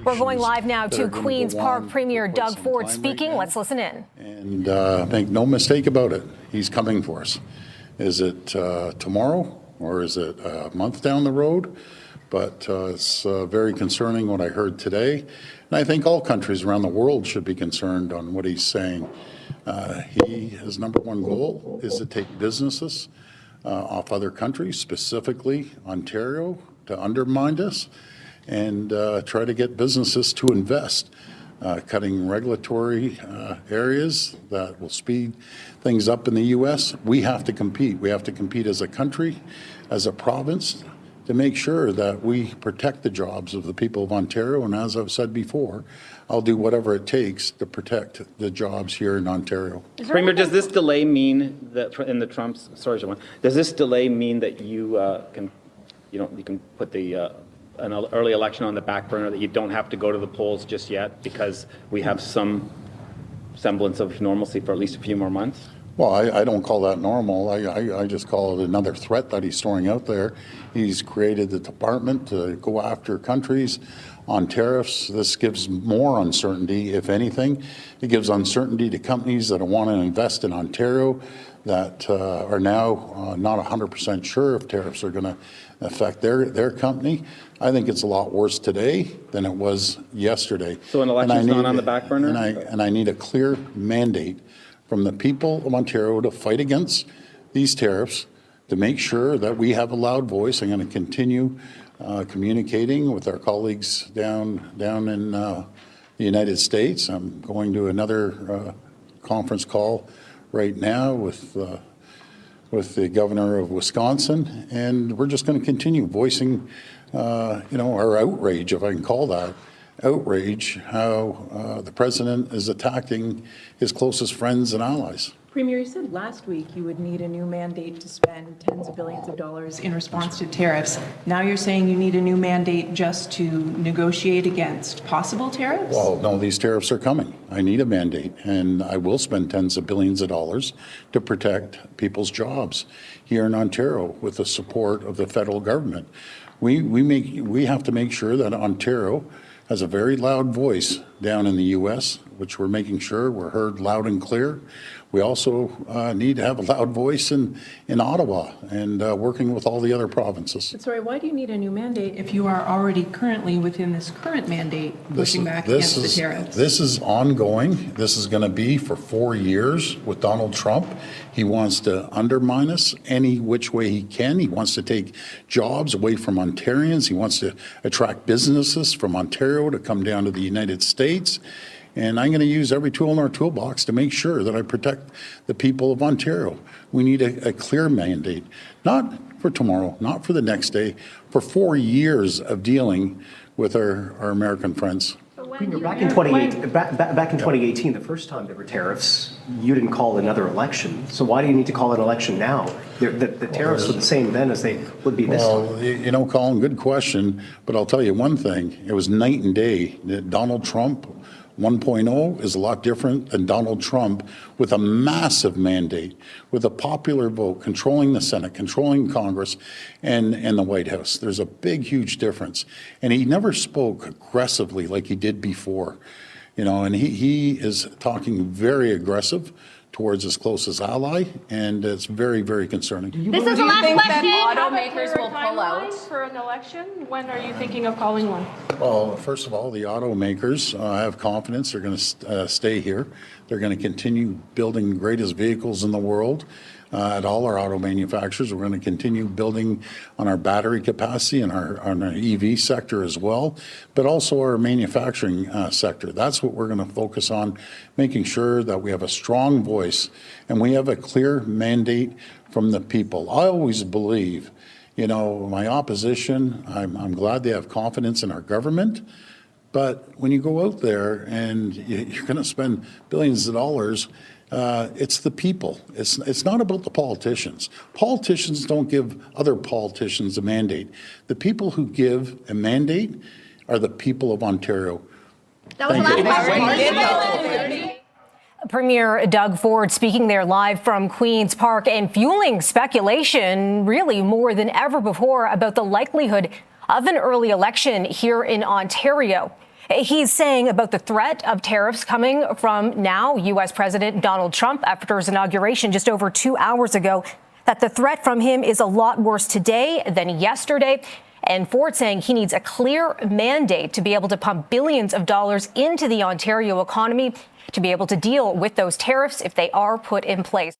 We're going live now to Queen's Park. Premier Doug Ford speaking. Right, let's listen in. And make no mistake about it, he's coming for us. Is it tomorrow or is it a month down the road? But it's very concerning what I heard today. And I think all countries around the world should be concerned on what he's saying. His number one goal is to take businesses off other countries, specifically Ontario, to undermine us and try to get businesses to invest, cutting regulatory areas that will speed things up in the U.S. We have to compete. We have to compete as a country, as a province, to make sure that we protect the jobs of the people of Ontario. And as I've said before, I'll do whatever it takes to protect the jobs here in Ontario. Premier, does this delay mean that in the Trump's, sorry, Joanne, does this delay mean that you can put the an early election on the back burner, that you don't have to go to the polls just yet because we have some semblance of normalcy for at least a few more months? Well, I don't call that normal. I just call it another threat that he's throwing out there. He's created the department to go after countries on tariffs. This gives more uncertainty, if anything. It gives uncertainty to companies that want to invest in Ontario that are now not 100% sure if tariffs are going to affect their company. I think it's a lot worse today than it was yesterday. So an election's not on the back burner? And I need a clear mandate from the people of Ontario to fight against these tariffs, to make sure that we have a loud voice. I'm going to continue communicating with our colleagues down in the United States. I'm going to another conference call right now with the governor of Wisconsin, and we're just going to continue voicing, our outrage, if I can call that outrage, how the president is attacking his closest friends and allies. Premier, you said last week you would need a new mandate to spend tens of billions of dollars in response to tariffs. Now you're saying you need a new mandate just to negotiate against possible tariffs? Well, no, these tariffs are coming. I need a mandate, and I will spend tens of billions of dollars to protect people's jobs here in Ontario with the support of the federal government. We have to make sure that Ontario has a very loud voice down in the U.S., which we're making sure we're heard loud and clear. We also need to have a loud voice in Ottawa and working with all the other provinces. But sorry, why do you need a new mandate if you are already currently within this current mandate pushing back against the tariffs? This is ongoing. This is going to be for 4 years with Donald Trump. He wants to undermine us any which way he can. He wants to take jobs away from Ontarians. He wants to attract businesses from Ontario to come down to the United States. And I'm going to use every tool in our toolbox to make sure that I protect the people of Ontario. We need a clear mandate, not for tomorrow, not for the next day, for 4 years of dealing with our American friends. Premier, back in 2018, the first time there were tariffs, you didn't call another election. So why do you need to call an election now? The tariffs were the same then as they would be this time. Well, Colin, good question. But I'll tell you one thing. It was night and day. Donald Trump 1.0 is a lot different than Donald Trump with a massive mandate, with a popular vote, controlling the Senate, controlling Congress, and the White House. There's a big, huge difference. And he never spoke aggressively like he did before. And he is talking very aggressive towards his closest ally, and it's very, very concerning. This is the last question. Automakers will pull out for an election. When are you thinking of calling one? Well, first of all, the automakers, I have confidence they're going to stay here. They're going to continue building the greatest vehicles in the world. At all our auto manufacturers, we're going to continue building on our battery capacity and our EV sector as well, but also our manufacturing sector. That's what we're going to focus on, making sure that we have a strong voice and we have a clear mandate from the people. I always believe, my opposition, I'm glad they have confidence in our government. But when you go out there and you're going to spend billions of dollars, it's the people. It's not about the politicians. Politicians don't give other politicians a mandate. The people who give a mandate are the people of Ontario. That was the last question. Premier Doug Ford speaking there live from Queen's Park and fueling speculation really more than ever before about the likelihood of an early election here in Ontario. He's saying about the threat of tariffs coming from now U.S. President Donald Trump after his inauguration just over 2 hours ago, that the threat from him is a lot worse today than yesterday. And Ford saying he needs a clear mandate to be able to pump billions of dollars into the Ontario economy to be able to deal with those tariffs if they are put in place.